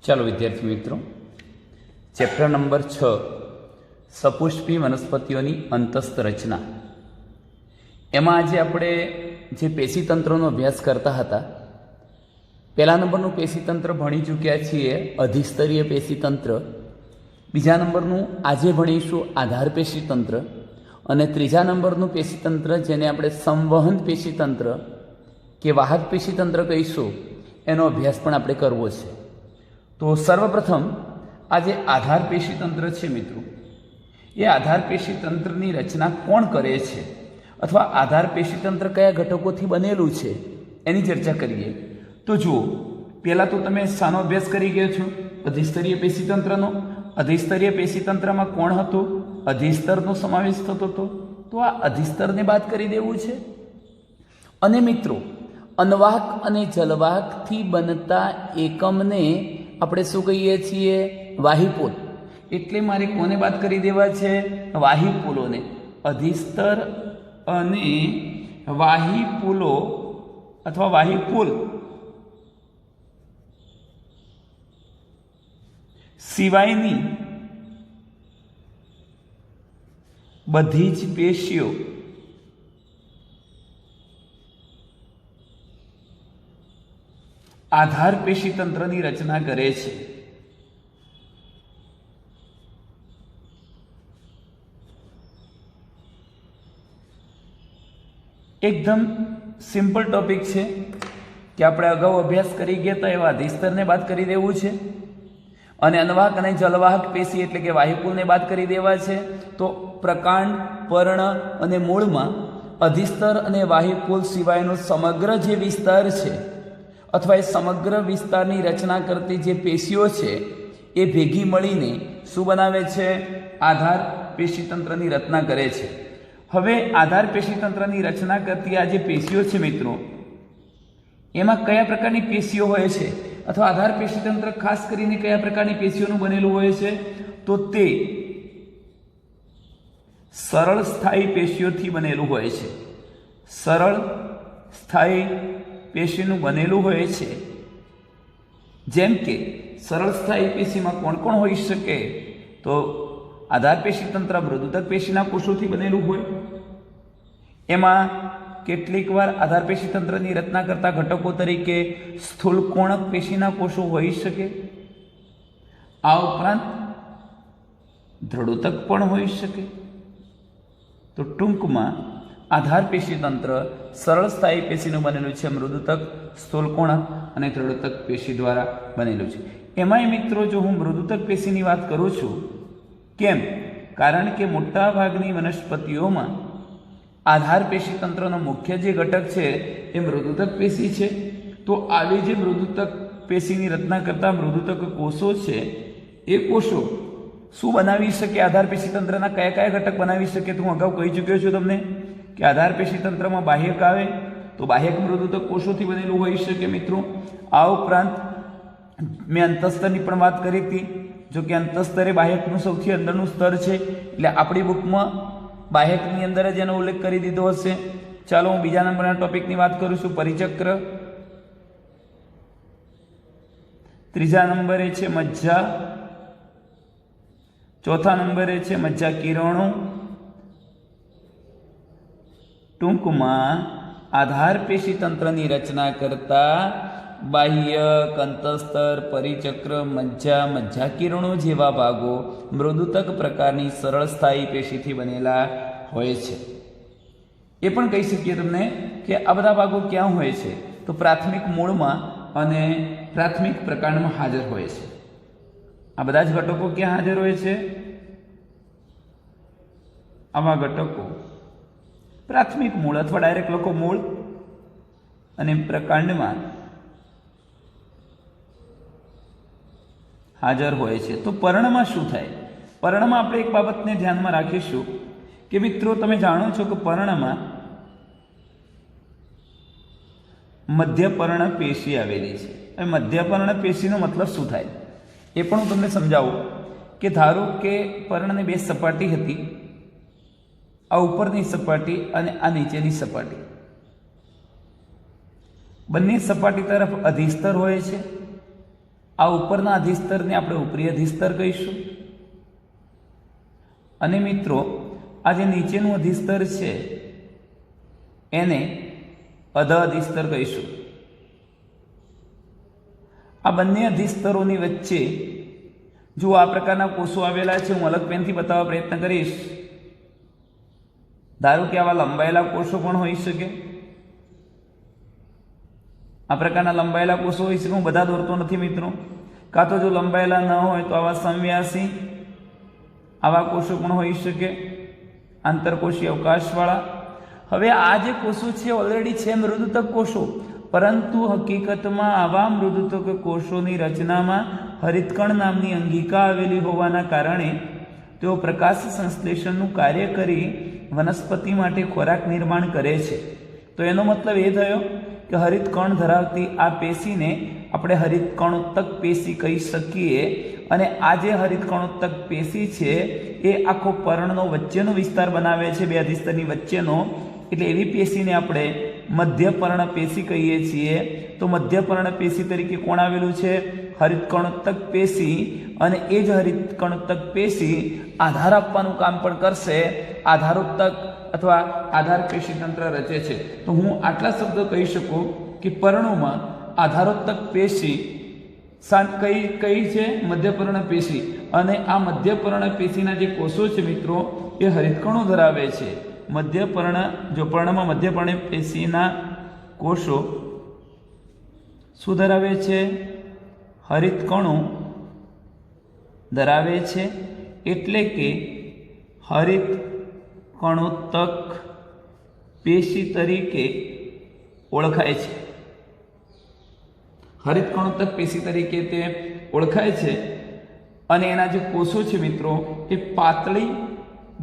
ચાલો વિદ્યાર્થી મિત્રો, ચેપ્ટર નંબર 6 સપુષ્પી વનસ્પતિઓની અંતસ્થ રચના, એમાં આજે આપણે જે પેશીતંત્રનો અભ્યાસ કરતા હતા, પહેલા નંબરનું પેશીતંત્ર ભણી ચૂક્યા છીએ, અધિસ્તરીય પેશીતંત્ર. બીજા નંબરનું આજે ભણીશું આધાર પેશીતંત્ર, અને ત્રીજા નંબરનું પેશીતંત્ર જેને આપણે સંવહન પેશીતંત્ર કે વાહક પેશીતંત્ર કહીશું, એનો અભ્યાસ પણ આપણે કરવો છે. તો સર્વપ્રથમ આ જે આધાર પેશીતંત્ર છે મિત્રો, એ આધાર પેશીતંત્રની રચના કોણ કરે છે, અથવા આધાર પેશીતંત્ર કયા ઘટકોથી બનેલું છે, એની ચર્ચા કરીએ. તો જુઓ, પહેલાં તો તમે શાનો અભ્યાસ કરી ગયા છો? અધિસ્તરીય પેશીતંત્રનો. અધિસ્તરીય પેશીતંત્રમાં કોણ હતું? અધિસ્તરનો સમાવેશ થતો હતો. તો આ અધિસ્તરને બાદ કરી દેવું છે. અને મિત્રો, અનવાહક અને જલવાહકથી બનતા એકમને આપણે શું કહીએ છીએ? વાહિપોલ. એટલે મારે કોને બાદ કરી દેવા છે? વાહિપોલોને. અધિસ્તર અને વાહિપોલો અથવા વાહિપોલ સિવાયની બધી જ પેશીઓ આધાર પેશીતંત્રની રચના કરે છે. એકદમ સિમ્પલ ટોપિક છે કે આપણે અગાઉ અભ્યાસ કરી ગયા હતા એવા અધિસ્તરને બાદ કરી દેવું છે, અને અનવાહક અને જલવાહક પેશી એટલે કે વાહિપોલને બાદ કરી દેવા છે. તો પ્રકાંડ, પર્ણ અને મૂળમાં અધિસ્તર અને વાહિપોલ સિવાયનો સમગ્ર જે વિસ્તાર છે, અથવા એ સમગ્ર વિસ્તારની રચના કરતી જે પેશીઓ છે, એ ભેગી મળીને શું બનાવે છે? આધાર પેશીતંત્રની રચના કરે છે. હવે આધાર પેશીતંત્રની રચના કરતી આ જે પેશીઓ છે મિત્રો, એમાં કયા પ્રકારની પેશીઓ હોય છે, અથવા આધાર પેશીતંત્ર ખાસ કરીને કયા પ્રકારની પેશીઓનું બનેલું હોય છે? તો તે સરળ સ્થાયી પેશીઓથી બનેલું હોય છે. સરળ સ્થાયી પેશીનું બનેલું હોય છે. જેમ કે સરળ સ્થાયી પેશીમાં કોણ કોણ હોઈ શકે? તો આધાર પેશીતંત્ર મૃદુતક પેશીના કોષોથી બનેલું હોય. એમાં કેટલીક વાર આધાર પેશીતંત્રની રચના કરતા ઘટકો તરીકે સ્થૂલકોણક પેશીના કોષો હોઈ શકે. આ ઉપરાંત દ્રઢોતક પણ હોઈ શકે. તો ટૂંકમાં આધાર પેશીતંત્ર સરળ સ્થાયી પેશીનું બનેલું છે. મૃદુતક, સ્થૂલકોણક અને દ્રઢોતક પેશી દ્વારા બનેલું છે. એમાંય મિત્રો, જો હું મૃદુતક પેશીની વાત કરું છું, કેમ? કારણ કે મોટા ભાગની વનસ્પતિઓમાં આધાર પેશીતંત્રનો મુખ્ય જે ઘટક છે એ મૃદુતક પેશી છે. તો આવી જે મૃદુતક પેશીની રચના કરતા મૃદુતક કોષો છે, એ કોષો શું બનાવી શકે? આધાર પેશીતંત્રના કયા કયા ઘટક બનાવી શકે? તો હું અગાઉ કહી ચૂક્યો છું તમને કે આધાર પેશીતંત્રમાં બાહ્યક આવે, તો બાહ્યક મૃદુતક કોષોથી બનેલું હોઈ શકે મિત્રો. આ ઉપરાંત મેં અંતસ્તરની પણ વાત કરી હતી. જો કે અંતસ્તર એ બાહ્યકનું સૌથી અંદરનું સ્તર છે, એટલે આપણી બુકમાં બાહ્યકની અંદર જ એનો ઉલ્લેખ કરી દીધો હશે. ચાલો હું બીજા નંબરના ટોપિકની વાત કરું છું, પરિચક્ર. ત્રીજા નંબરે છે મજ્જા. ચોથા નંબરે છે મજ્જા કિરણો. ટૂંકમાં આધાર પેશીતંત્રની રચના કરતા બાહ્યક, અંતસ્તર, પરિચક્ર, મજ્જા, મજ્જા કિરણો જેવા ભાગો મૃદુતક પ્રકારની સરળ સ્થાયી પેશીથી બનેલા હોય છે. એ પણ કહી શકીએ તમને કે આ બધા ભાગો ક્યાં હોય છે? તો પ્રાથમિક મૂળમાં અને પ્રાથમિક પ્રકાંડમાં હાજર હોય છે. આ બધા જ ઘટકો ક્યાં હાજર હોય છે? આવા ઘટકો પ્રાથમિક મૂળ અથવા ડાયરેક્ટ લખો મૂળ અને પ્રકાંડમાં હાજર હોય છે. તો પર્ણમાં શું થાય? પર્ણમાં આપણે એક બાબતને ધ્યાનમાં રાખીશું કે મિત્રો, તમે જાણો છો કે પર્ણમાં મધ્યપર્ણ પેશી આવેલી છે. હવે મધ્યપર્ણ પેશીનો મતલબ શું થાય એ પણ હું તમને સમજાવું. કે ધારો કે પર્ણની બે સપાટી હતી, આ ઉપરની સપાટી અને આ નીચેની સપાટી. બંને સપાટી તરફ અધિસ્તર હોય છે આ ઉપરના અધિસ્તરને આપણે ઉપરી અધિસ્તર કહીશું અને મિત્રો આ જે નીચેનું અધિસ્તર છે એને અધ અધિસ્તર કહીશું. આ બંને અધિસ્તરોની વચ્ચે જો આ પ્રકારના કોષો આવેલા છે, હું અલગ પેનથી બતાવવા પ્રયત્ન કરીશ. ધારો કે આવા લંબાયેલા કોષો પણ હોઈ શકે, આ પ્રકારના લંબાયેલા કોષો હોઈ શકે. હું બધા દોરતો નથી મિત્રો, કાં તો જો લંબાયેલા ન હોય તો આવા સમવ્યાસી આવા કોષો પણ હોઈ શકે, આંતરકોષીય અવકાશવાળા. હવે આ જે કોષો છે ઓલરેડી છે મૃદુતક કોષો, પરંતુ હકીકતમાં આવા મૃદુતક કોષોની રચનામાં હરિતકણ નામની અંગિકા આવેલી હોવાના કારણે તેઓ પ્રકાશ સંશ્લેષણનું કાર્ય કરી વનસ્પતિ માટે ખોરાક નિર્માણ કરે છે. તો એનો મતલબ એ થયો કે હરિતકણ ધરાવતી આ પેશીને આપણે હરિતકણોત્તક પેશી કહી શકીએ. અને આ જે હરિતકણોત્તક પેશી છે એ આખો પર્ણનો વચ્ચેનો વિસ્તાર બનાવે છે, બે અધિસ્તરની વચ્ચેનો. એટલે એવી પેશીને આપણે મધ્યપર્ણ પેશી કહીએ છીએ. તો મધ્યપર્ણ પેશી તરીકે કોણ આવેલું છે? હરિતકણોત્તક પેશી. અને એ જ હરિતકણોત્તક પેશી આધાર આપવાનું કામ પણ કરશે, આધારોત્તક અથવા આધાર પેશી તંત્ર રચે છે. તો હું આટલા શબ્દો કહી શકું કે પર્ણોમાં આધારોત્તક પેશી કઈ છે? મધ્યપર્ણ પેશી. અને આ મધ્યપર્ણ પેશીના જે કોષો છે મિત્રો એ હરિતકણો ધરાવે છે. પર્ણમાં મધ્યપર્ણ પેશીના કોષો શું ધરાવે છે? હરિતકણો ધરાવે છે. એટલે કે હરિતકણોત્તક પેશી તરીકે ઓળખાય છે. હરિતકણોત્તક પેશી તરીકે તે ઓળખાય છે. અને એના જે કોષો છે મિત્રો એ પાતળી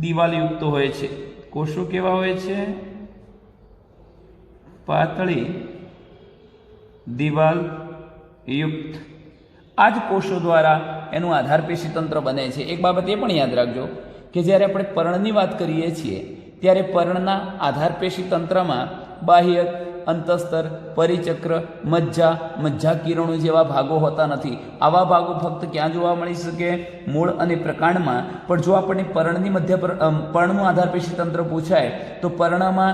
દિવાલયુક્ત હોય છે. કોષો કેવા હોય છે? પાતળી દિવાલ યુક્ત. આ જ કોષો દ્વારા એનું આધાર પેશી તંત્ર બને છે. એક બાબત એ પણ યાદ રાખજો કે જ્યારે આપણે પર્ણની વાત કરીએ છીએ ત્યારે પર્ણના આધાર પેશી તંત્રમાં બાહ્યક, અંતસ્તર, પરિચક્ર, મજ્જા કિરણો જેવા ભાગો હોતા નથી. આવા ભાગો ફક્ત ક્યાં જોવા મળી શકે? મૂળ અને પ્રકાંડમાં. પણ જો આપણને પર્ણનું આધાર પેશી તંત્ર પૂછાય તો પર્ણમાં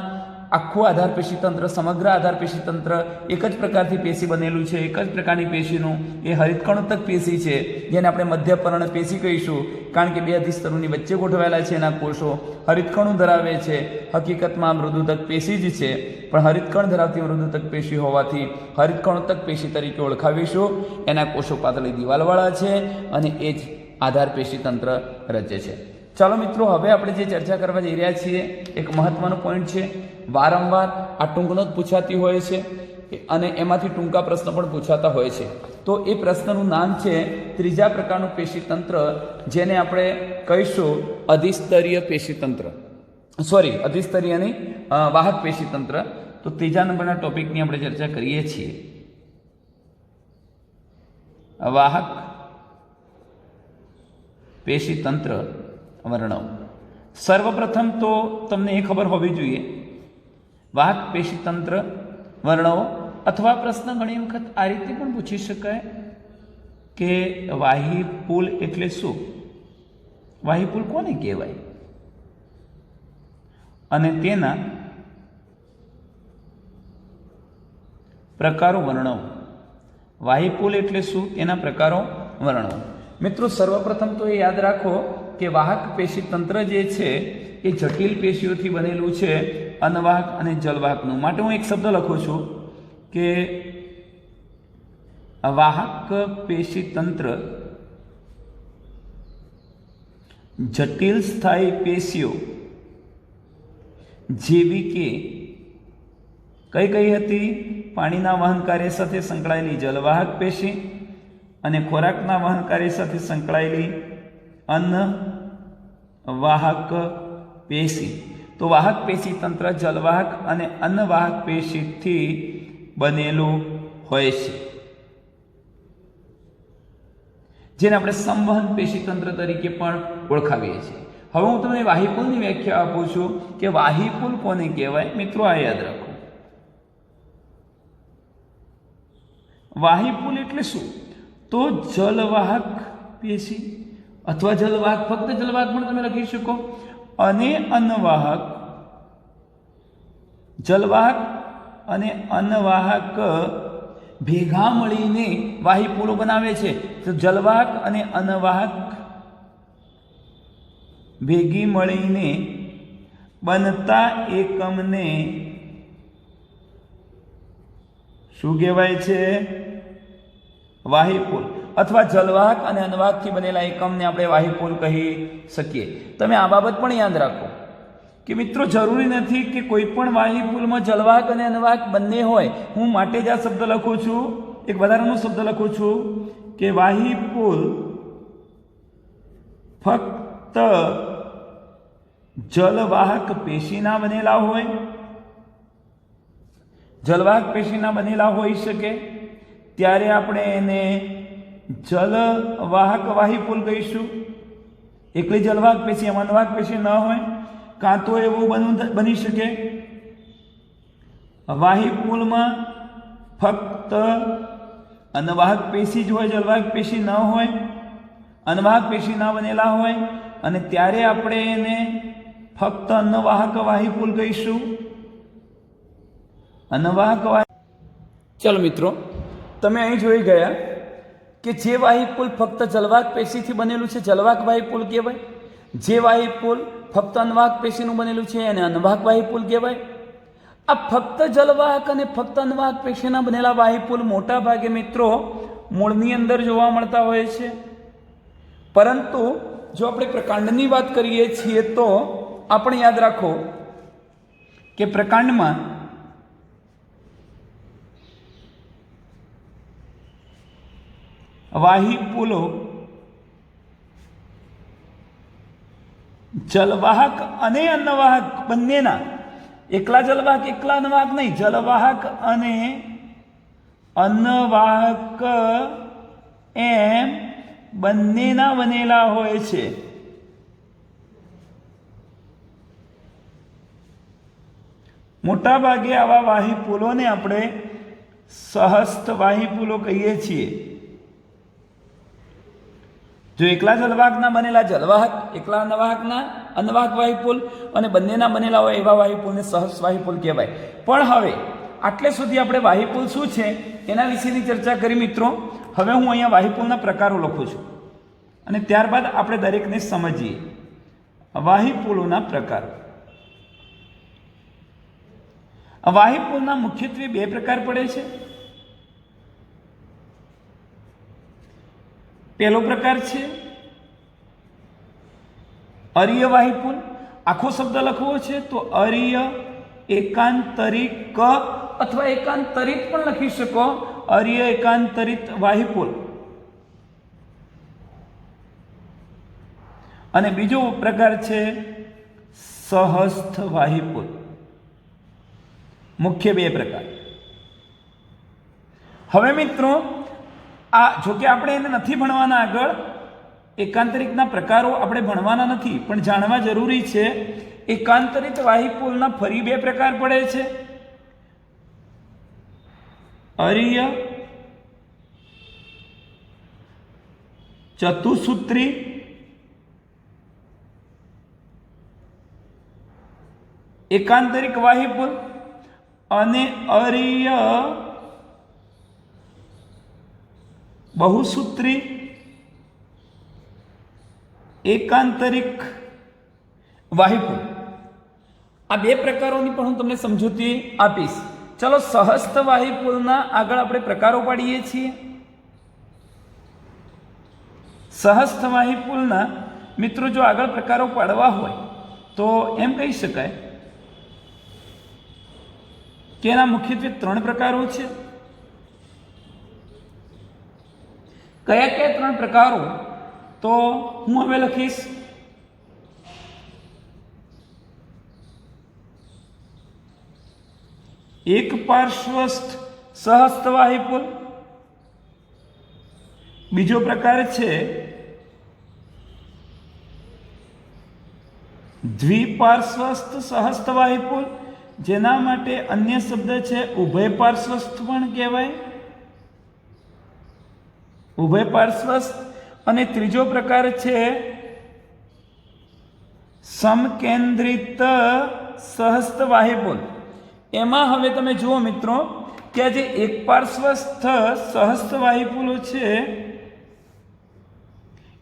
આખું આધાર પેશી તંત્ર, સમગ્ર આધાર પેશી તંત્ર એક જ પ્રકારથી પેશી બનેલું છે. એક જ પ્રકારની પેશીનું એ હરિતકણોત્તક પેશી છે, જેને આપણે મધ્યપર્ણ પેશી કહીશું. કારણ કે બે અધિસ્તરોની વચ્ચે ગોઠવાયેલા છે એના કોષો હરિતકણો ધરાવે છે. હકીકતમાં મૃદુતક પેશી જ છે, પણ હરિતકણ ધરાવતી મૃદુતક પેશી હોવાથી હરિતકણોત્તક પેશી તરીકે ઓળખાવીશું. એના કોષો પાતળી દિવાલવાળા છે અને એ જ આધાર પેશી તંત્ર રચે છે. ચાલો મિત્રો, હવે આપણે જે ચર્ચા કરવા જઈ રહ્યા છીએ એક મહત્વનો પોઈન્ટ છે. વારંવાર આ ટૂંકનો જ પૂછાતી હોય છે અને એમાંથી ટૂંકા પ્રશ્ન પણ પૂછાતા હોય છે. તો એ પ્રશ્નનું નામ છે ત્રીજા પ્રકારનું પેશી તંત્ર, જેને આપણે કહીશું અધિસ્તરીય પેશી તંત્ર. અધિસ્તરીય નહીં, વાહક પેશી તંત્ર. તો ત્રીજા નંબરના ટોપિકની આપણે ચર્ચા કરીએ છીએ, વાહક પેશી તંત્ર વર્ણવ. સર્વપ્રથમ તો તમને એ ખબર હોવી જોઈએ, વાહક પેશી તંત્ર વર્ણવો. અથવા પ્રશ્ન ઘણી વખત આ રીતે પણ પૂછી શકાય કે વાહિપુલ એટલે શું? વાહિપુલ કોને કહેવાય અને તેના પ્રકારો વર્ણવો. વાહિપુલ એટલે શું? તેના પ્રકારો વર્ણવો. મિત્રો, સર્વપ્રથમ તો એ યાદ રાખો કે વાહક પેશી તંત્ર જે છે એ જટિલ પેશીઓથી બનેલું છે, અનવાહક અને જલવાહકનું. માટે હું એક શબ્દ લખું છું કે વાહક પેશી તંત્ર જટિલ સ્થાયી પેશીઓ જેવી કે કઈ હતી? પાણીના વહન કાર્ય સાથે સંકળાયેલી જલવાહક પેશી અને ખોરાકના વહન કાર્ય સાથે સંકળાયેલી અન્નવાહક પેશી. તો વાહક પેશી તંત્ર જલવાહક અને અન્નવાહક પેશીથી બનેલું હોય છે, જેને આપણે સંવહન પેશી તંત્ર તરીકે પણ ઓળખાવીએ છીએ. હવે હું તમને વાહિપુલની વ્યાખ્યા આપું છું કે વાહિપુલ કોને કહેવાય. મિત્રો, આ યાદ રાખો, વાહિપુલ એટલે શું? તો જલવાહક પેશી અથવા જલવાહક, ફક્ત જલવાહક પણ તમે લખી શકો, અને અન્નવાહક, જલવાહક અને અન્નવાહક ભેગા મળીને વાહિપુલો બનાવે છે. તો જલવાહક અને અન્નવાહક ભેગી મળીને બનતા એકમને શું કહેવાય છે? વાહિપુલ. અથવા જલવાહક અને અન્નવાહકથી બનેલા એકમને આપણે વાહિપુલ કહી શકીએ. તમે આ બાબત પણ યાદ રાખો કે મિત્રો, જરૂરી નથી કે કોઈ પણ વાહિપુલમાં જલવાહક અને અન્નવાહક બંને હોય. હું માટે જ આ શબ્દ લખું છું, એક વધારાનો શબ્દ લખું છું કે વાહિપુલ ફક્ત જલવાહક પેશીના બનેલા હોય, જલવાહક પેશીના બનેલા હોઈ શકે ત્યારે આપણે એને જલવાહક વાહિપુલ કહીશું. એકલી જલવાહક પેશી, એમાં અન્નવાહક પેશી ન હોય, કાં તો એવું બની શકે વાહિપુલમાં ફક્ત અન્નવાહક પેશી જ હોય, જલવાહક પેશી ન હોય, અન્નવાહક પેશી ના બનેલા હોય, અને ત્યારે આપણે એને ફક્ત અન્નવાહક વાહિપુલ કહીશું. અન્નવાહક ચલો મિત્રો, તમે અહીં જોઈ ગયા કે જે વાહિપુલ ફક્ત જલવાહક પેશીથી બનેલું છે જલવાહક વાહિપુલ કહેવાય, જે વાહિપુલ ફક્ત અન્નવાહક પેશીનું બનેલું છે એને અન્નવાહક વાહિપુલ કહેવાય. આ ફક્ત જલવાહક અને ફક્ત અન્નવાહક પેશીના બનેલા વાહિપુલ મોટા ભાગે મિત્રો મૂળની અંદર જોવા મળતા હોય છે. પરંતુ જો આપણે પ્રકાંડની વાત કરીએ છીએ તો આપણે યાદ રાખો કે પ્રકાંડમાં વાહિપુલો જલવાહક અને અન્નવાહક બંનેના, એકલા જલવાહક એકલા અન્નવાહક નહીં, જલવાહક અને અન્નવાહક એમ બંનેના બનેલા હોય છે. મોટા ભાગે આવા વાહિપુલોને આપણે સહસ્થ વાહિપુલો કહીએ છીએ. જો એકલા જલવાહકના બનેલા જલવાહક, એકલા અન્નવાહકના અન્નવાહક વાહિપુલ અને બંનેના બનેલા હોય એવા વાહિપુલને સહસ્થ વાહિપુલ કહેવાય. પણ હવે આટલે સુધી આપણે વાહિપુલ શું છે એના વિશેની ચર્ચા કરી મિત્રો. હવે હું અહીંયા વાહિપુલના પ્રકારો લખું છું અને ત્યારબાદ આપણે દરેકને સમજીએ. વાહિપુલોના પ્રકાર. વાહિપુલના મુખ્યત્વે બે પ્રકાર પડે છે. પહેલો પ્રકાર છે અરીય વાહિપુલ. આખો શબ્દ લખવો છે તો અરીય એકાંતરિક અથવા એકાંતરિત પણ લખી શકો, અરીય એકાંતરિત વાહિપુલ. અને બીજો પ્રકાર છે સહસ્થ વાહિપુલ. મુખ્ય બે પ્રકાર. હવે મિત્રો આ જોકે આપણે એને નથી ભણવાના, આગળ એકાંતરિકના પ્રકારો આપણે ભણવાના નથી, પણ જાણવા જરૂરી છે. એકાંતરિત વાહિપુલના ફરી બે પ્રકાર પડે છે, અરીય ચતુસૂત્રી એકાંતરિક વાહિપુલ અને અરીય બહુસૂત્રી એકાંતરિક વાહિપુલ. આ બે પ્રકારોની પણ હું તમને સમજૂતી આપીશ. ચલો, સહસ્થ વાહિપુલના આગળ આપણે પ્રકારો પાડીએ છીએ. સહસ્થ વાહિપુલના મિત્રો જો આગળ પ્રકારો પાડવા હોય તો એમ કહી શકાય કે એના મુખ્યત્વે ત્રણ પ્રકારો છે. કયા કયા ત્રણ પ્રકારો? તો હું હવે લખીશ. એક પાર્શ્વસ્થ સહસ્થ વાહિપુલ, બીજો પ્રકાર છે દ્વિપાર્શ્વસ્થ સહસ્થ વાહિપુલ, જેના માટે અન્ય શબ્દ છે ઉભય પાર્શ્વસ્થ પણ કહેવાય. ઉભય પાર્શ્વસ્થ અને ત્રીજો પ્રકાર છે સમકેન્દ્રિત સહસ્ત વાહિપુલ. એમાં હવે તમે જુઓ મિત્રો કે આ જે એક પાર્શ્વસ્થ સહસ્ત વાહિપુલો છે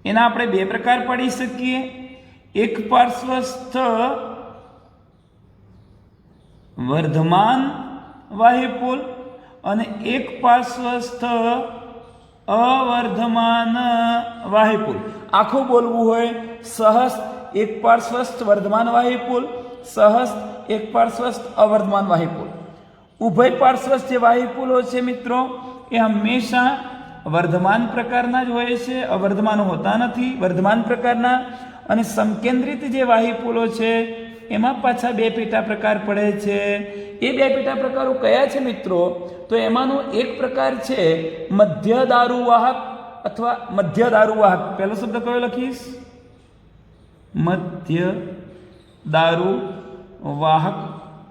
એના આપણે બે પ્રકાર પાડી શકીએ. એક પાર્શ્વસ્થ વર્ધમાન વાહિપુલ અને એક પાર્શ્વસ્થ અવર્ધમાન વાહિપુલ. આખું બોલવું હોય સહસ્ત એક પાર્શ્વસ્થ વર્ધમાન વાહિપુલ, સહસ્ત એક પાર્શ્વસ્થ અવર્ધમાન વાહિપુલ. ઉભય પાર્શ્વસ્થ જે વાહિપુલો છે મિત્રો એ હંમેશા વર્ધમાન પ્રકારના જ હોય છે, અવર્ધમાન હોતા નથી, વર્ધમાન પ્રકારના. અને સમકેન્દ્રિત જે વાહિપુલો છે એમાં પાછા બે પેટા પ્રકાર પડે છે. એ બે પેટા પ્રકારો કયા છે મિત્રો? તો એમાંનો એક પ્રકાર છે મધ્ય દારૂવાહક અથવા મધ્ય દારૂવાહક. પહેલો શબ્દ કયો લખીશ? મધ્ય દારૂવાહક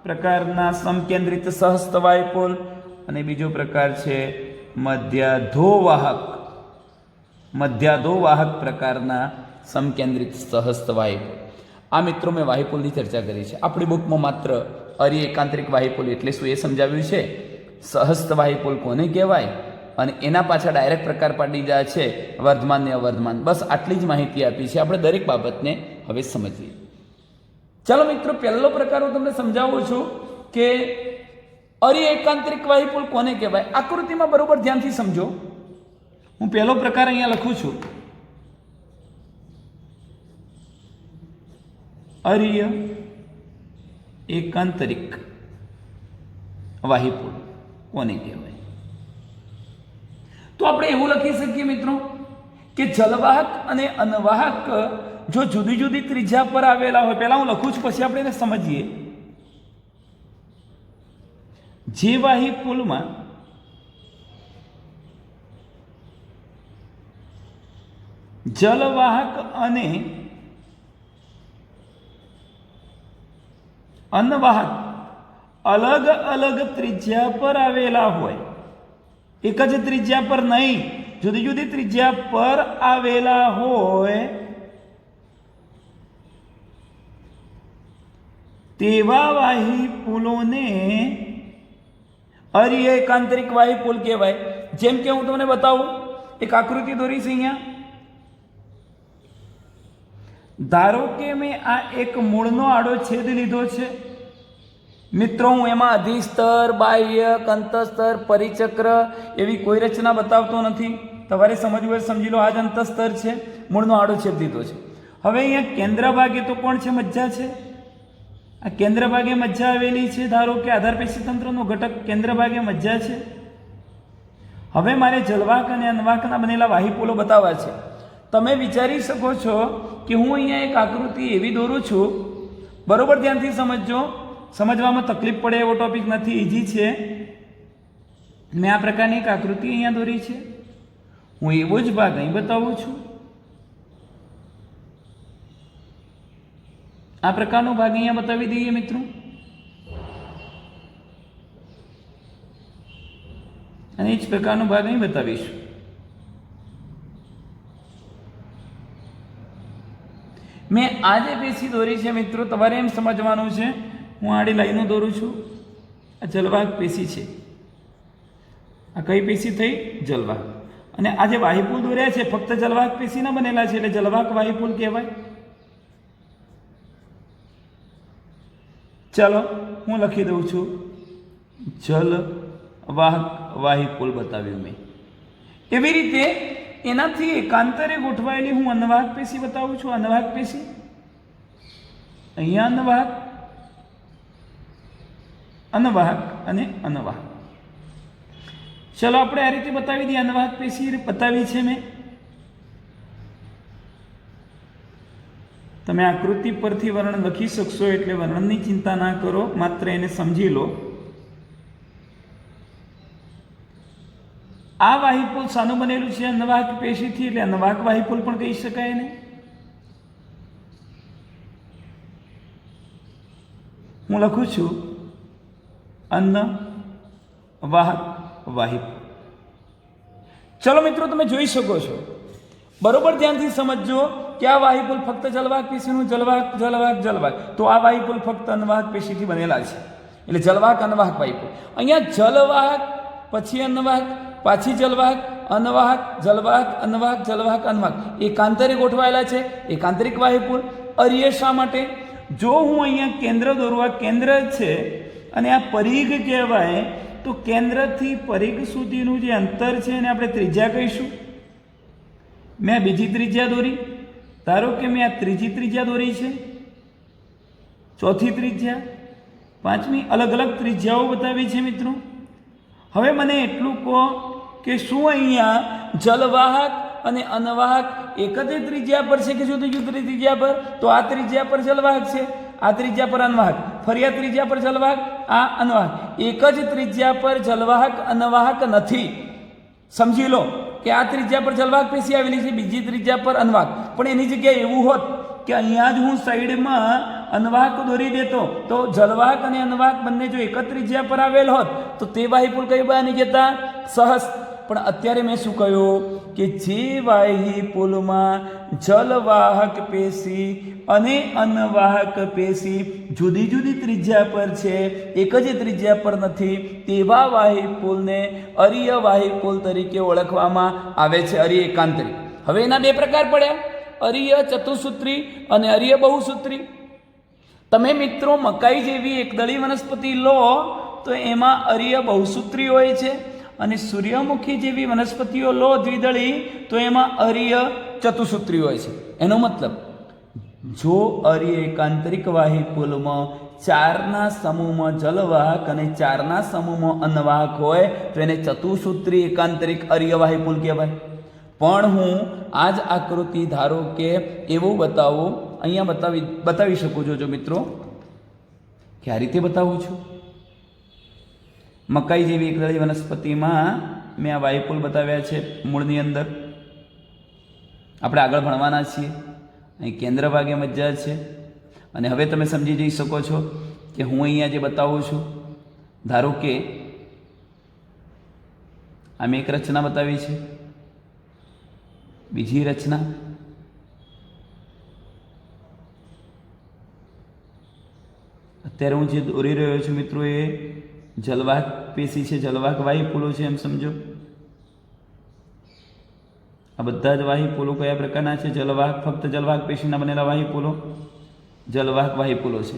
પ્રકારના સમકેન્દ્રિત સહસ્ત વાહિપુલ. અને બીજો પ્રકાર છે મધ્યાધોવાહક પ્રકારના સમકેન્દ્રિત સહસ્ત વાહિપુલ. આ મિત્રો મેં વાહિપુલની ચર્ચા કરી છે. આપણી બુકમાં માત્ર અરિ એકાંતરિક વાહિપુલ એટલે શું એ સમજાવ્યું છે. સહસ્ત વાહિપુલ કોને કહેવાય અને એના પાછળ ડાયરેક્ટ પ્રકાર પાડી દીધા છે વર્ધમાન ને અવર્ધમાન. બસ આટલી જ માહિતી આપી છે. આપણે દરેક બાબતને હવે સમજીએ. ચાલો મિત્રો, પહેલો પ્રકાર હું તમને સમજાવું છું કે અરિ એકાંતરિક વાહિપુલ કોને કહેવાય. આકૃતિમાં બરોબર ધ્યાનથી સમજો. હું પહેલો પ્રકાર અહીંયા લખું છું. અરિય એકાંતરિક વાહિપુલ કોને કહેવાય? તો આપણે એવું લખી શકીએ મિત્રો કે જલવાહક અને અનવાહક જો જુદી જુદી ત્રિજ્યા પર આવેલા હોય, પહેલા હું લખું છું પછી આપણે એને સમજીએ. જે વાહિપુલમાં જલવાહક અને અનવાહક અલગ અલગ ત્રિજ્યા પર આવેલા હોય, એક જ ત્રિજ્યા પર નહીં, જુદી જુદી ત્રિજ્યા પર આવેલા હોય તેવા વાહિપુલોને અરિ એકાંતરિક વાહિપુલ કહેવાય. જેમ કે હું તમને બતાવું, એક આકૃતિ દોરીશ અહીંયા. ધારો કે મેં આ એક મૂળનો આડો છેદ લીધો છે મિત્રો. હું એમાં અધિસ્તર, બાહ્યક, અંતસ્તર, પરિચક્ર એવી કોઈ રચના બતાવતો નથી. તમારે સમજવું હોય સમજી લો. આ જ અંતસ્તર છે, મૂળનો આડો છેદ લીધો છે. હવે અહીંયા કેન્દ્ર ભાગે તો કોણ છે? મજ્જા છે. આ કેન્દ્ર ભાગે મજ્જા આવેલી છે. ધારો કે આધારપેશી તંત્રનો ઘટક કેન્દ્ર ભાગે મજ્જા છે. હવે મારે જલવાહક અને અનવાહકના બનેલા વાહિપુલો બતાવવા છે. તમે વિચારી શકો છો કે હું અહીંયા એક આકૃતિ એવી દોરું છું. બરોબર ધ્યાનથી સમજજો. સમજવામાં તકલીફ પડે એવો ટોપિક નથી, ઇઝી છે. મેં આ પ્રકારની એક આકૃતિ અહીંયા દોરી છે. હું એવો જ ભાગ અહીં બતાવું છું. આ પ્રકારનો ભાગ અહીંયા બતાવી દઈએ મિત્રો. અને એ જ પ્રકારનો ભાગ અહીં બતાવીશું. મેં આ જે પેશી દોરી છે મિત્રો, તમારે એમ સમજવાનું છે હું આડી લાઈનો દોરું છું. આ જલવાહક પેશી છે. આ કઈ પેશી થઈ? જલવાહક. અને આ જે વાહિપુલ દોર્યા છે ફક્ત જલવાહક પેશીના બનેલા છે એટલે જલવાહક વાહિપુલ કહેવાય. ચાલો હું લખી દઉં છું જલવાહક વાહિપુલ બતાવ્યું મેં. એવી રીતે એનાથી એકાંતરે ગોઠવાયેલી હું અનવાહક પેશી બતાવું છું. અનવાહક પેશી અહીંયા અનવાહક, અનવાહક અને અનવાહક. ચલો આપણે આ રીતે બતાવી દઈએ. અનવાહક પેશી બતાવી છે મેં. તમે આકૃતિ પરથી વર્ણન લખી શકશો એટલે વર્ણનની ચિંતા ના કરો, માત્ર એને સમજી લો. આ વાહિપુલ શાનું બનેલું છે? અનવાહક પેશીથી, એટલે અનવાહક વાહિપુલ પણ કહી શકાય ને. હું લખું છું અનવાહક વાહિપુલ. ચલો મિત્રો, તમે જોઈ શકો છો, બરોબર ધ્યાનથી સમજજો કે આ વાહિપુલ ફક્ત જલવાહક પેશીનું જલવાહક, તો આ વાહિપુલ ફક્ત અન્નવાહક પેશીથી બનેલા છે, એટલે જલવાહક અન્નવાહક વાહિપુલ. અહીંયા જલવાહક, પછી અન્નવાહક, પાછી જલવાહક, અન્નવાહક, જલવાહક, અન્નવાહક, જલવાહક, અન્નવાહક, એકાંતરે ગોઠવાયેલા છે, એકાંતરિક વાહિપુલ. અરીય શા માટે? જો હું અહીંયા કેન્દ્ર દોરું, આ કેન્દ્ર છે અને આ પરિઘ કહેવાય, તો કેન્દ્રથી પરિઘ સુધીનું જે અંતર છે એને આપણે ત્રિજ્યા કહીશું. મેં આ બીજી ત્રિજ્યા દોરી, ધારો કે મેં આ ત્રીજી ત્રિજ્યા દોરી છે, ચોથી ત્રિજ્યા, પાંચમી, અલગ અલગ ત્રિજ્યાઓ બતાવી છે મિત્રો. હવે મને એટલું કહો કે શું અહીંયા જલવાહક અને અન્નવાહક એક જ ત્રિજ્યા પર છે કે જુદી જુદી ત્રિજ્યા પર? તો આ ત્રિજ્યા પર જલવાહક છે, આ ત્રિજ્યા પર અન્નવાહક, ફરી આ ત્રિજ્યા પર જલવાહક, આ અન્નવાહક. એક જ ત્રિજ્યા પર જલવાહક અન્નવાહક નથી. સમજી લો કે આ ત્રિજ્યા પર જલવાહક પેશી આવેલી છે, બીજી ત્રિજ્યા પર અન્નવાહક. પણ એની જગ્યાએ એવું હોત કે અહીંયા જ હું સાઈડમાં અન્નવાહક દોરી દેતો, તો જલવાહક અને અન્નવાહક બંને જો એક જ ત્રિજ્યા પર આવેલ હોત તો તે વાહિપુલ કઈ બની જતા? સહસ્ત. પણ અત્યારે મેં શું કહ્યું કે જે વાહિપુલમાં જલવાહક પેશી અને અન્નવાહક પેશી જુદી જુદી ત્રિજ્યા પર છે, એક જ ત્રિજ્યા પર નથી, તેવા વાહિપુલને અરીય વાહિપુલ તરીકે ઓળખવામાં આવે છે, અરીય એકાંતરિક. હવે એના બે પ્રકાર પડ્યા, અરીય ચતુસૂત્રી અને અરીય બહુસૂત્રી. તમે મિત્રો મકાઈ જેવી એકદળી વનસ્પતિ લો તો એમાં અરીય બહુસૂત્રી હોય છે, અને સૂર્યમુખી જેવી વનસ્પતિઓ લો દ્વિદળી તો એમાં અરીય ચતુસૂત્રી હોય છે. એનો મતલબ જો અરીય એકાંતરિક વાહિપુલમાં ચારના સમૂહમાં જલવાહક અને ચારના સમૂહમાં અન્નવાહક હોય તો એને ચતુસૂત્રી એકાંતરિક અરીય વાહિપુલ કહેવાય. પણ હું આ જ આકૃતિ ધારો કે એવું બતાવું, અહીંયા બતાવી શકું છું. જો મિત્રો કે આ રીતે બતાવું છું, મકાઈ જેવી એકદળી વનસ્પતિમાં મેં આ વાહિપુલ બતાવ્યા છે મૂળની અંદર. આપણે આગળ ભણવાના છીએ. અહીં કેન્દ્ર ભાગે મજ્જા છે, અને હવે તમે સમજી જઈ શકો છો કે હું અહીંયા જે બતાવું છું, ધારો કે આ મેં એક રચના બતાવી છે, બીજી રચના, અત્યારે હું જે દોરી રહ્યો છું મિત્રો એ જલવાહક પેશી છે, જલવાહક વાહિપુલો છે, એમ સમજો. આ બધા જ વાહિપુલો કયા પ્રકારના છે? જલવાહક, ફક્ત જલવાહક પેશીના બનેલા વાહિપુલો જલવાહક વાહિપુલો છે.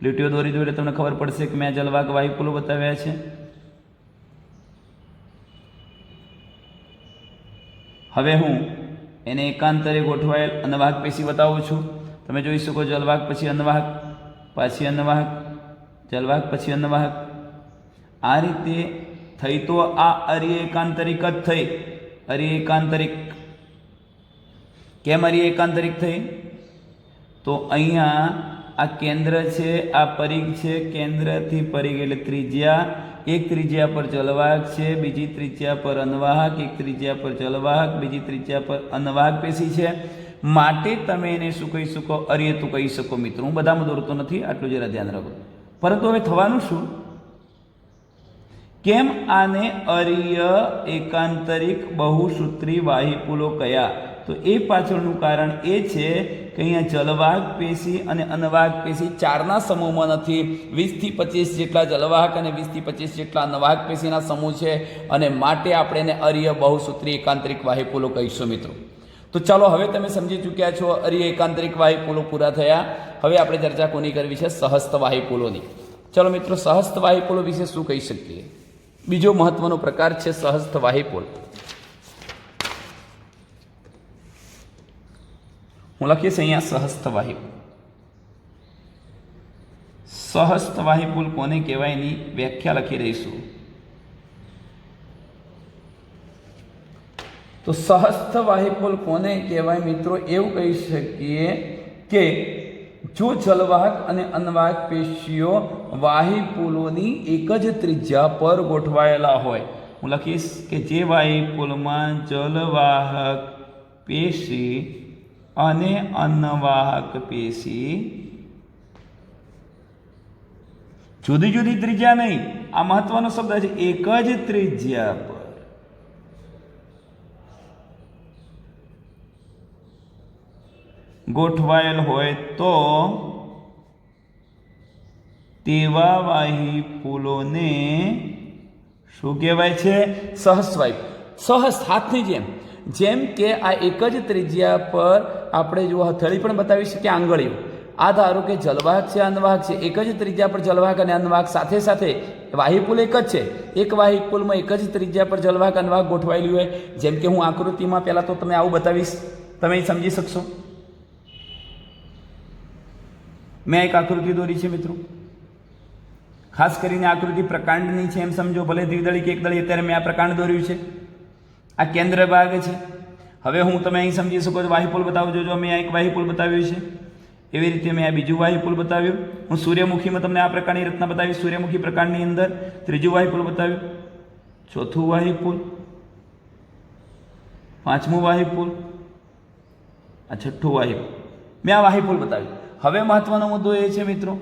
લીટીઓ દોરી દોરી તમને ખબર પડશે કે મેં આ જલવાહક વાહિપુલો બતાવ્યા છે. હવે હું એને એકાંતરે ગોઠવાયેલ અન્નવાહક પેશી બતાવું છું. તમે જોઈ શકો જલવાહક પછી અન્નવાહક, પાછી અન્નવાહક, જલવાહક પછી અન્નવાહક. આ રીતે થઈ તો આ અરીય એકાંતરિક જ થઈ, અરીય એકાંતરિક. કેમ અરીય એકાંતરિક થઈ? તો અહીંયા આ કેન્દ્ર છે, આ પરિઘ છે, કેન્દ્રથી પરિઘ એટલે ત્રિજ્યા. એક ત્રિજ્યા પર જલવાહક છે, બીજી ત્રિજ્યા પર અન્નવાહક, એક ત્રિજ્યા પર જલવાહક, બીજી ત્રિજ્યા પર અન્નવાહક પેશી છે. માટે તમે એને શું કહી શકો? અરીય તો કહી શકો મિત્રો. હું બધામાં દોરતો નથી, આટલું જરા ધ્યાન રાખો. પરંતુ હવે થવાનું શું? કેમ આને અરીય એકાંતરિક બહુસૂત્રી વાહિપુલો કયા? તો એ પાછળનું કારણ એ છે કે અહીંયા જલવાહક પેશી અને અન્નવાહક પેશી ચારના સમૂહમાં નથી. 20 થી 25 જેટલા જલવાહક અને 20 થી 25 જેટલા અન્નવાહક પેશીના સમૂહ છે, અને માટે આપણે એને અરીય બહુસૂત્રી એકાંતરિક વાહિપુલો કહીશું મિત્રો. તો ચાલો, હવે તમે સમજી ચૂક્યા છો અરીય એકાંતરિક વાહિપુલો પૂરા થયા. હવે આપણે ચર્ચા કોની કરવી છે? સહસ્ત વાહિપુલોની. ચલો મિત્રો, સહસ્ત વાહિપુલો વિશે શું કહી શકીએ? બીજો મહત્વનો પ્રકાર છે સહસ્ત વાહિપુલ. હું લખીશ અહીંયા સહસ્ત વાહિપુલ. સહસ્ત વાહિપુલ કોને કહેવાય એની વ્યાખ્યા લખી રહીશું. તો સહસ્ત વાહિપુલ કોને કહેવાય મિત્રો? એવું કહી શકીએ કે જો જલવાહક અને અન્નવાહક પેશીઓ વાહિપુલોની એક જ ત્રિજ્યા પર ગોઠવાયેલા હોય. હું લખીશ કે જે વાહિપુલમાં જલવાહક પેશી અને અન્નવાહક પેશી જુદી જુદી ત્રિજ્યા નહીં, આ મહત્વનો શબ્દ છે, એક જ ત્રિજ્યા પર ગોઠવાયેલ હોય તો તેવા વાહી પુલોને શું કહેવાય છે? સહસ્વાયુ. સહસ્ત, હાથની જેમ. જેમ કે આ એક જ ત્રિજ્યા પર આપણે જો હથેળી પણ બતાવી શકીએ, આંગળીઓ. આ ધારો કે જલવાહક છે, અન્નવાહક છે. એક જ ત્રિજ્યા પર જલવાહક અને અન્નવાહક સાથે સાથે વાહી પુલ એક જ છે. એક વાહી પુલમાં એક જ ત્રિજ્યા પર જલવાહક અન્નવાહક ગોઠવાયેલી હોય. જેમ કે હું આકૃતિમાં પહેલાં તો તમે આવું બતાવીશ, તમે સમજી શકશો. મેં એક આકૃતિ દોરી છે મિત્રો, ખાસ કરીને આકૃતિ પ્રકાંડની છે એમ સમજો, ભલે દ્વિદળી કે એકદળી. અત્યારે મેં આ પ્રકાંડ દોર્યું છે, આ કેન્દ્ર ભાગ છે. હવે હું તમે અહીં સમજી શકો છો, વાહીપુલ બતાવજો. જો મેં એક વાહીપુલ બતાવ્યું છે, એવી રીતે મેં આ બીજું વાહીપુલ બતાવ્યું. હું સૂર્યમુખીમાં તમને આ પ્રકારની રચના બતાવી. સૂર્યમુખી પ્રકાંડની અંદર ત્રીજું વાહીપુલ બતાવ્યું, ચોથું વાહીપુલ, પાંચમું વાહીપુલ, આ છઠ્ઠું વાહીપુલ. મેં આ વાહીપુલ બતાવ્યું. હવે મહત્વનો મુદ્દો એ છે મિત્રો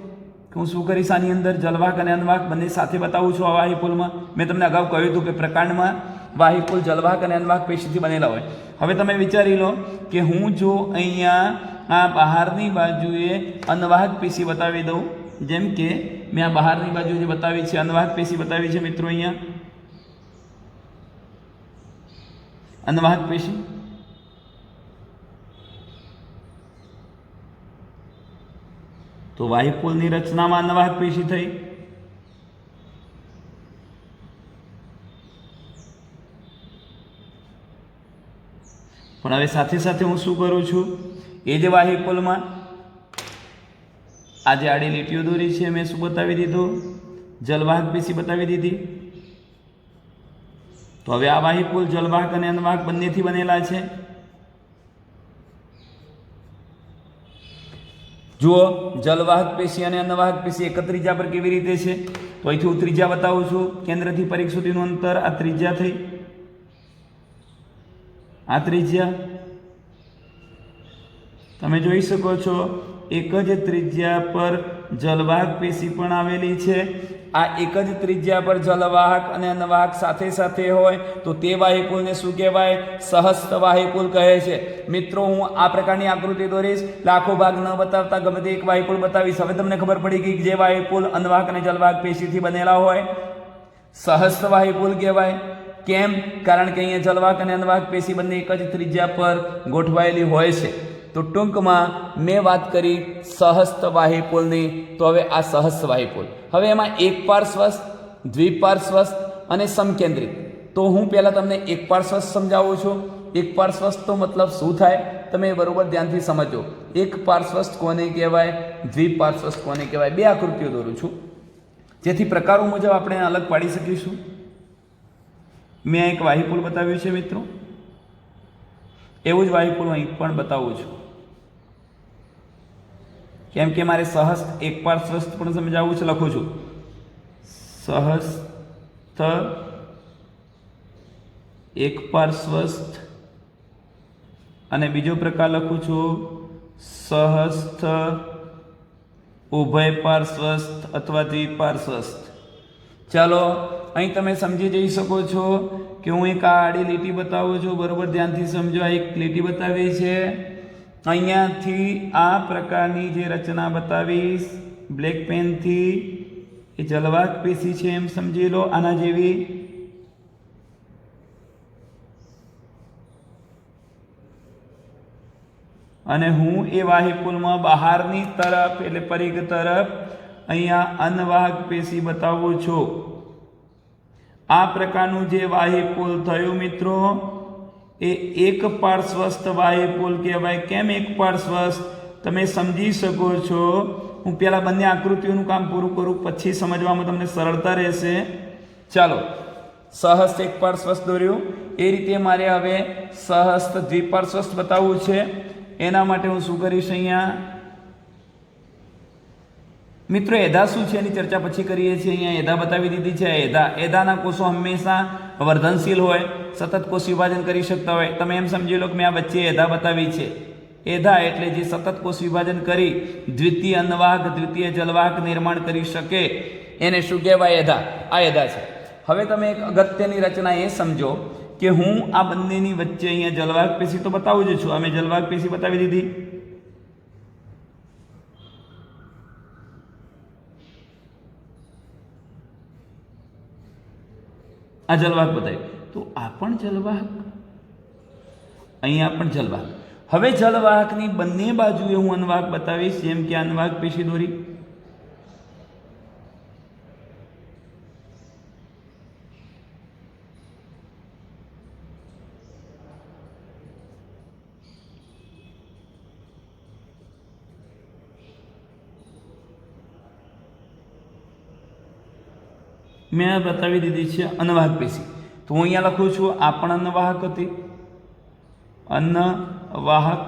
કે હું શું કરીશ, આની અંદર જલવાહક અને અન્નવાહક બંને સાથે બતાવું છું. આ વાહીપુલમાં મેં તમને અગાઉ કહ્યું હતું કે પ્રકાંડમાં વાહીપુલ જલવાહક અને અન્નવાહક પેશીથી બનેલા હોય. હવે તમે વિચારી લો કે હું જો અહીંયા આ બહારની બાજુએ અન્નવાહક પેશી બતાવી દઉં, જેમ કે મેં આ બહારની બાજુ જે બતાવી છે અન્નવાહક પેશી બતાવી છે મિત્રો, અહીંયા અન્નવાહક પેશી. તો વાહીપુલની રચનામાં અન્નવાહક પેશી થઈ. પણ હવે સાથે સાથે હું શું કરું છું, એ જ વાહીપુલમાં આ જે આડી લીટીઓ દોરી છે મેં શું બતાવી દીધું, જલવાહક પેશી બતાવી દીધી. તો હવે આ વાહીપુલ જલવાહક અને અન્નવાહક બંનેથી બનેલા છે. જુઓ, જલવાહક પેશી અને અન્નવાહક પેશી એક ત્રિજ્યા પર કેવી રીતે છે? તો અહીંથી હું ત્રિજ્યા બતાવું છું. કેન્દ્રથી પરિઘ સુધીનું અંતર આ ત્રિજ્યા થઈ, આ ત્રિજ્યા તમે જોઈ શકો છો. એક જ ત્રિજ્યા પર જલવાહક પેશી પણ આવેલી છે. આ એક જ ત્રિજ્યા પર જલવાહક અને અન્નવાહક સાથે સાથે હોય તો તે વાહીપુલને શું કહેવાય? સહસ્ત વાહીપુલ કહે છે. મિત્રો, હું આ પ્રકારની આકૃતિ દોરીશ, લાખો ભાગ ન બતાવતા ગમે તે એક વાહીપુલ બતાવીશ. હવે તમને ખબર પડી ગઈ જે વાહીપુલ અન્નવાહક અને જલવાહક પેશીથી બનેલા હોય સહસ્ત વાહીપુલ કહેવાય. કેમ? કારણ કે અહીંયા જલવાહક અને અન્નવાહક પેશી બંને એક જ ત્રિજ્યા પર ગોઠવાયેલી હોય છે. તો ટૂંકમાં મેં વાત કરી સહસ્ત વાહીપુલની. તો હવે આ સહસ્ત વાહીપુલ, હવે એમાં એક પાર્શ્વસ્થ, દ્વિપાર્શ્વસ્થ અને સમકેન્દ્રિત. તો હું પહેલાં તમને એક પાર્શ્વસ્થ સમજાવું છું. એક પાર્શ્વસ્થ તો મતલબ શું થાય તમે બરોબર ધ્યાનથી સમજો. એક પાર્શ્વસ્થ કોને કહેવાય, દ્વિપાર્શ્વસ્થ કોને કહેવાય, બે આકૃતિઓ દોરું છું જેથી પ્રકારો મુજબ આપણે અલગ પાડી શકીશું. મેં એક વાહીપુલ બતાવ્યું છે મિત્રો, એવું જ વાહીપુલ અહીં પણ બતાવું છું. કેમ કે મારે સહસ્ત એક પાર્શ્વસ્થ પણ સમજાવવું છે. લખું છું સહસ્ત એક પાર્શ્વસ્થ, અને બીજો પ્રકાર લખું છું સહસ્ત ઉભય પાર્શ્વસ્થ અથવા દ્વિપાર્શ્વસ્થ. ચાલો, અહીં તમે સમજી જઈ શકો છો કે હું એક આડી લીટી બતાવું છું. બરોબર ધ્યાનથી સમજો. આ એક લીટી બતાવી છે, અહીંયાથી આ પ્રકારની જે રચના બતાવીશ બ્લેક પેનથી, એ જલવાહક પેશી છે એમ સમજી લો, આના જેવી. અને હું એ વાહીપુલમાં બહારની તરફ એટલે પરિઘ તરફ અહીંયા અન્નવાહક પેશી બતાવું છું. આ પ્રકારનું જે વાહીપુલ થયું મિત્રો, એ એક પાર્શ્વસ્થ વાહીપુલ કહેવાય. કેમ એક પાર્શ્વસ્થ? તમે સમજી શકો છો. હું પહેલાં બંને આકૃતિઓનું કામ પૂરું કરું, પછી સમજવામાં તમને સરળતા રહેશે. ચાલો, સહસ્ત એક પાર્શ્વસ્થ દોર્યું. એ રીતે મારે હવે સહસ્ત દ્વિપાર્શ્વસ્થ બતાવવું છે. એના માટે હું શું કરીશ, અહીંયા મિત્રો એધા શું છે એની ચર્ચા પછી કરીએ છીએ. અહીંયા એધા બતાવી દીધી છે. એધાના કોષો હંમેશા વર્ધનશીલ હોય, સતત કોષ વિભાજન કરી શકતા હોય. તમે એમ સમજી લો કે મેં આ વચ્ચે એધા બતાવી છે. એધા એટલે જે સતત કોષ વિભાજન કરી દ્વિતીય અન્નવાહક, દ્વિતીય જલવાહક નિર્માણ કરી શકે એને શું કહેવાય? એધા. આ એધા છે. હવે તમે એક અગત્યની રચના એ સમજો કે હું આ બંનેની વચ્ચે અહીંયા જલવાહક પેશી તો બતાવું જ છું. અમે જલવાહક પેશી બતાવી દીધી. આ જલવાહક બતાવ્યું, તો આ પણ જલવાહક, અહીંયા પણ જલવાહક. હવે જલવાહકની બંને બાજુએ હું અન્વાહક બતાવીશ, જેમ કે અન્વાહક પેશી દોરી. મેં બતાવી દીધી છે અન્વાહક પેશી. તો હું અહીંયા લખું છું, આ પણ અન્વાહક હતી, અન્વાહક,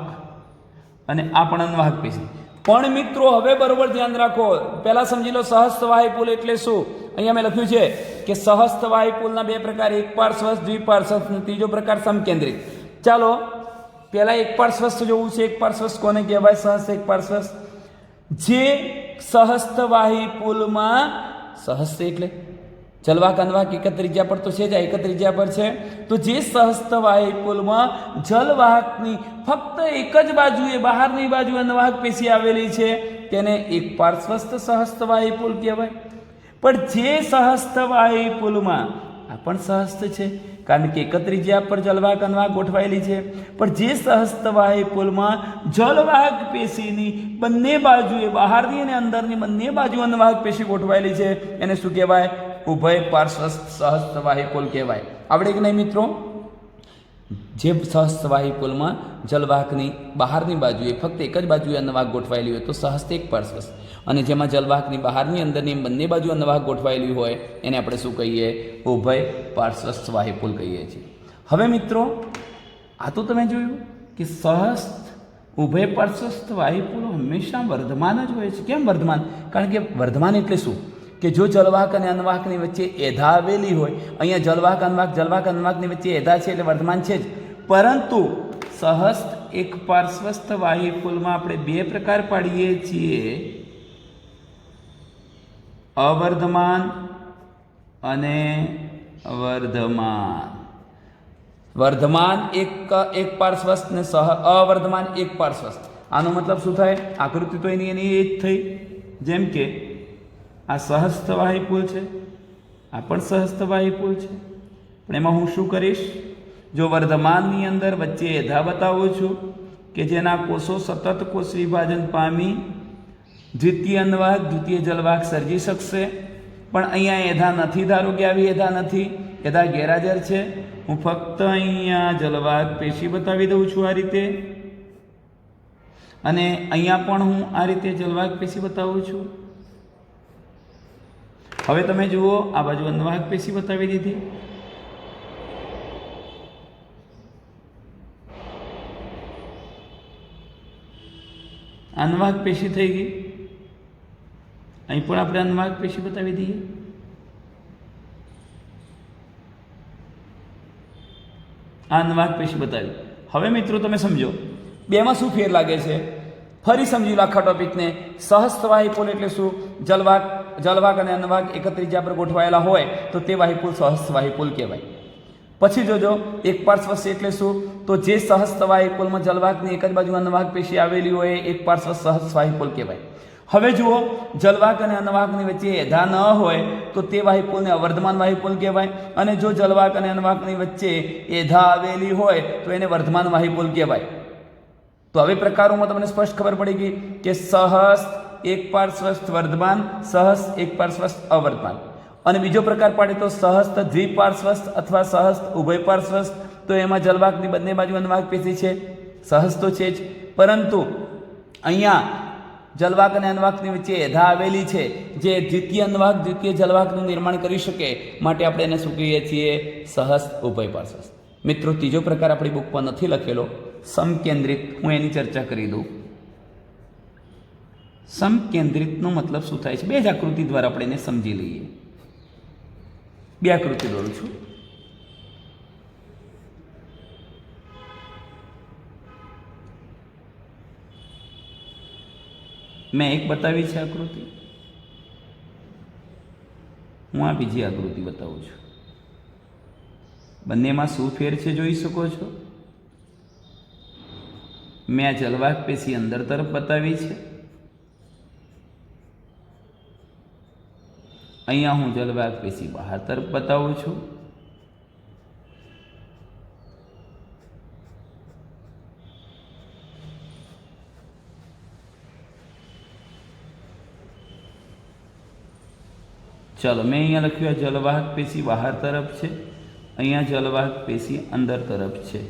અને આ પણ અન્વાહક પેશી. પણ મિત્રો હવે બરોબર ધ્યાન રાખો, પહેલા સમજી લો સહસ્તવાહી પુલ એટલે શું. અહીંયા મેં લખ્યું છે કે સહસ્તવાહી પુલના બે પ્રકાર, એક પાર્શ્વસ્થ, દ્વિપાર્શ્વસ્થ, ત્રીજો પ્રકાર સમકેન્દ્રિત. ચાલો પહેલા એક પાર્શ્વસ્થ જોવું છે. એક પાર્શ્વસ્થ કોને કહેવાય? સહસ્ત એક પાર્શ્વસ્થ. જે સહસ્તવાહી પુલમાં, સહસ્ત એટલે જલવાહક અન્વાહક એક જ ત્રિજ્યા પર તો છે જ, એક જ ત્રિજ્યા પર છે. તો જે સહસ્તવાહી પુલમાં જલવાહકની ફક્ત એક જ બાજુએ, બહારની બાજુ અન્વાહક પેશી આવેલી છે, તેને એક પાર્શ્વસ્થ સહસ્તવાહી પુલ કહેવાય. પણ જે સહસ્તવાહી પુલમાં, આ પણ સહસ્ત છે કારણ કે એક જ ત્રિજ્યા પર જલવાહક અન્વાહક ગોઠવાયેલી છે, પણ જે સહસ્તવાહી પુલમાં જલવાહક પેશીની બંને બાજુએ, બહારની અને અંદરની બંને બાજુ અન્વાહક પેશી ગોઠવાયેલી છે, એને શું કહેવાય? ઉભય પાર્શ્વસ્થ સહસ્તવાહી પુલ કહેવાય. આવડે કે નહીં મિત્રો? જે સહસ્તવાહી પુલમાં જલવાહકની બહારની બાજુએ ફક્ત એક જ બાજુએ અન્વાહક ગોઠવાયેલી હોય તો સહસ્ત એક પાર્શ્વસ્થ, અને જેમાં જલવાહકની બહારની અંદરની બંને બાજુ અન્વાહક ગોઠવાયેલી હોય એને આપણે શું કહીએ? ઉભય પાર્શ્વસ્થ વાહી પુલ કહીએ છીએ. હવે મિત્રો આ તો તમે જોયું કે સહસ્ત ઉભય પાર્શ્વસ્થ વાહી પુલો હંમેશા વર્ધમાન જ હોય છે. કેમ વર્ધમાન? કારણ કે વર્ધમાન એટલે શું કે જો જલવાહક અને અન્વાહકની વચ્ચે એધા આવેલી હોય, અહીંયા જલવાહક અન્વાહકની વચ્ચે એધા છે એટલે વર્ધમાન છે જ. પરંતુ સહસ્ત એક પાર્શ્વસ્થ વાહી પુલમાં આપણે બે પ્રકાર પાડીએ છીએ, અવર્ધમાન અને વર્ધમાન. વર્ધમાન એક પાર્શ્વસ્થ ને અવર્ધમાન એક પાર્શ્વસ્થ. આનો મતલબ શું થાય? આકૃતિ તો એની એ જ થઈ. જેમ કે આ સહસ્તવાહી પુલ છે, આ પણ સહસ્તવાહી પુલ છે, પણ એમાં હું શું કરીશ? જો વર્ધમાનની અંદર વચ્ચે એધા બતાવું છું કે જેના કોષો સતત કોષ વિભાજન પામી દ્વિતીય અન્વાહક, દ્વિતીય જલવાહક સર્જી શકશે, પણ અહીંયા એધા નથી. ધારો કે આવી એધા નથી, એધા ગેરહાજર છે. હું ફક્ત અહીંયા જલવાહક પેશી બતાવી દઉં છું આ રીતે, અને અહીંયા પણ હું આ રીતે જલવાહક પેશી બતાવું છું. હવે તમે જુઓ, આ બાજુ અન્વાહક પેશી બતાવી દીધી, અન્વાહક પેશી થઈ ગઈ. અહીં પણ આપણે અન્વાહક પેશી બતાવી દઈએ. આ અન્વાહક પેશી બતાવી. હવે મિત્રો તમે સમજો બેમાં શું ફેર લાગે છે. ફરી સમજી લો આખા ટોપિકને. સહસ્તવાહી પુલ એટલે શું? જલવાહક અને અન્વાહક એક જ ત્રિજ્યા પર ગોઠવાયેલા હોય તો તે વાહી પુલ સહસ્તવાહી પુલ કહેવાય. પછી જોજો એક પાર્શ્વસ્થ એટલે શું? તો જે સહસ્તવાહી પુલમાં જલવાહકની એક જ બાજુ અન્વાહક પેશી આવેલી હોય એક પાર્શ્વસ્થ સહસ્તવાહી પુલ કહેવાય. હવે જુઓ, જલવાહક અને અન્વાહકની વચ્ચે એધા ન હોય તો તે વાહી પુલને અવર્ધમાન વાહી પુલ કહેવાય, અને જો જલવાહક અને અન્વાહકની વચ્ચે એધા આવેલી હોય તો એને વર્ધમાન વાહી પુલ કહેવાય. તો હવે પ્રકારોમાં તમને સ્પષ્ટ ખબર પડી ગઈ કે સહસ્ત એક પાર્શ્વસ્થ વર્ધમાન, સહસ્ત એક પાર્શ્વસ્થ અવર્ધમાન. અને બીજો પ્રકાર પાડે તો સહસ્ત દ્વિપાર્શ્વસ્થ અથવા સહસ્ત ઉભય પાર્શ્વસ્થ. તો એમાં જલવાહકની બંને બાજુ અન્વાહક પેશી છે, સહસ્ત તો છે જ, પરંતુ અહીંયા જલવાહક અને અન્વાહકની વચ્ચે એધા આવેલી છે જે દ્વિતીય અન્વાહક દ્વિતીય જલવાહકનું નિર્માણ કરી શકે, માટે આપણે એને શું કહીએ છીએ? સહસ્ત ઉભય પાર્શ્વસ્થ. મિત્રો ત્રીજો પ્રકાર આપણી બુકમાં નથી લખેલો, સમકેન્દ્રિત. હું એની ચર્ચા કરી દઉં. સમકેન્દ્રિતનો મતલબ શું થાય છે? બે જ આકૃતિ દ્વારા આપણે એને સમજી લઈએ. બે આકૃતિ દોરું છું. મેં એક બતાવી છે આકૃતિ, હું આ બીજી આકૃતિ બતાવું છું. બંનેમાં શું ફેર છે જોઈ શકો છો. મેં આ જલવાહક પેશી અંદર તરફ બતાવી છે, અહીંયા હું જલવાહક પેશી બહાર તરફ બતાવું છું. ચલો મેં અહીંયા લખ્યું આ જલવાહક પેશી બહાર તરફ છે, અહીંયા જલવાહક પેશી અંદર તરફ છે.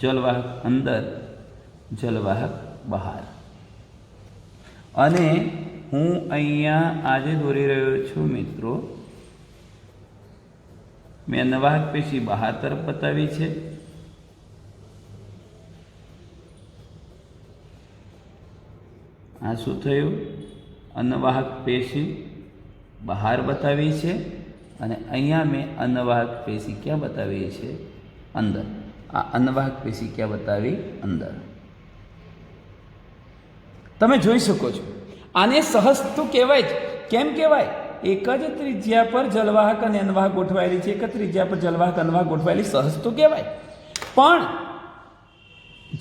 જલવાહક અંદર, જલવાહક બહાર. અને હું અહીંયા આજે દોરી રહ્યો છું મિત્રો, મેં અન્નવાહક પેશી બહાર તરફ બતાવી છે, આ શું થયું? અન્નવાહક પેશી બહાર બતાવી છે અને અહીંયા મેં અન્નવાહક પેશી ક્યાં બતાવી છે? અંદર. આ અન્નવાહક પેશી ક્યાં બતાવી? અંદર. તમે જોઈ શકો છો આને સહસ્તુ કહેવાય જ. કેમ કહેવાય? એક જ ત્રિજ્યા પર જલવાહક અને અન્નવાહક ગોઠવાયેલી છે, એક જ ત્રિજ્યા પર જલવાહક અન્નવાહક ગોઠવાયેલી સહસ્તુ કહેવાય. પણ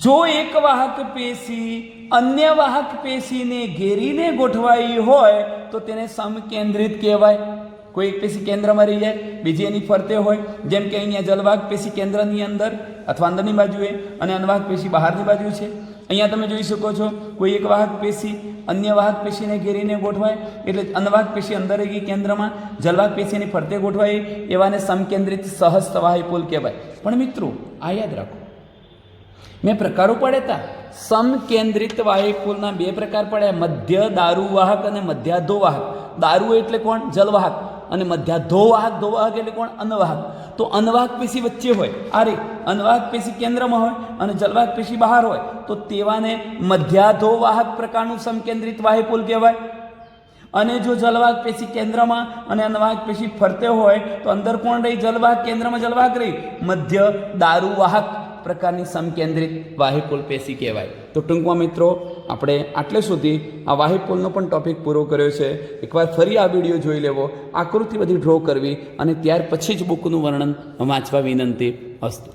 જો એક વાહક પેશી અન્ય વાહક પેશીને ઘેરીને ગોઠવાઈ હોય તો તેને સમકેન્દ્રિત કહેવાય. કોઈ એક પેશી કેન્દ્રમાં રહી જાય, બીજી એની ફરતે હોય. જેમ કે અહીંયા જલવાહક પેશી કેન્દ્રની અંદર અથવા અંદરની બાજુએ અને અન્નવાહક પેશી બહારની બાજુ છે. અહીંયા તમે જોઈ શકો છો કોઈ એક વાહક પેશી અન્ય વાહક પેશીને ઘેરીને ગોઠવાય એટલે અન્નવાહક પેશી અંદર રહી ગઈ કેન્દ્રમાં, જલવાહક પેશીની ફરતે ગોઠવાય, એવાને સમકેન્દ્રિત સહસ્તવાહી પુલ કહેવાય. પણ મિત્રો આ યાદ રાખો, મેં પ્રકારો પડ્યા હતા. સમકેન્દ્રિત વાહિપુલના બે પ્રકાર પડ્યા, મધ્ય દારુવાહક અને મધ્યાધોવાહક. દારુ એટલે કોણ? જલવાહક. અને મધ્યાધોવાહક, ધોવાહક એટલે કોણ? અન્નવાહક. તો અન્નવાહક પેશી વચ્ચે હોય, અરે અન્નવાહક પેશી કેન્દ્રમાં હોય અને જલવાહક પેશી બહાર હોય તો તેવાને મધ્યાધોવાહક પ્રકારનું સમકેન્દ્રિત વાહિપુલ કહેવાય. અને જો જલવાહક પેશી કેન્દ્રમાં અને અન્નવાહક પેશી ફરતે હોય તો અંદર કોણ રહી? જલવાહક. કેન્દ્રમાં જલવાહક રહી, મધ્ય દારુવાહક પ્રકારની સમકેન્દ્રિત વાહિપુલ પેશી કહેવાય. તો ટૂંકમાં મિત્રો આપણે આટલે સુધી આ વાહિપુલનો પણ ટોપિક પૂરો કર્યો છે. એકવાર ફરી આ વિડીયો જોઈ લેવો, આકૃતિ બધી ડ્રો કરવી અને ત્યાર પછી જ બુકનું વર્ણન વાંચવા વિનંતી. અસ્તુ.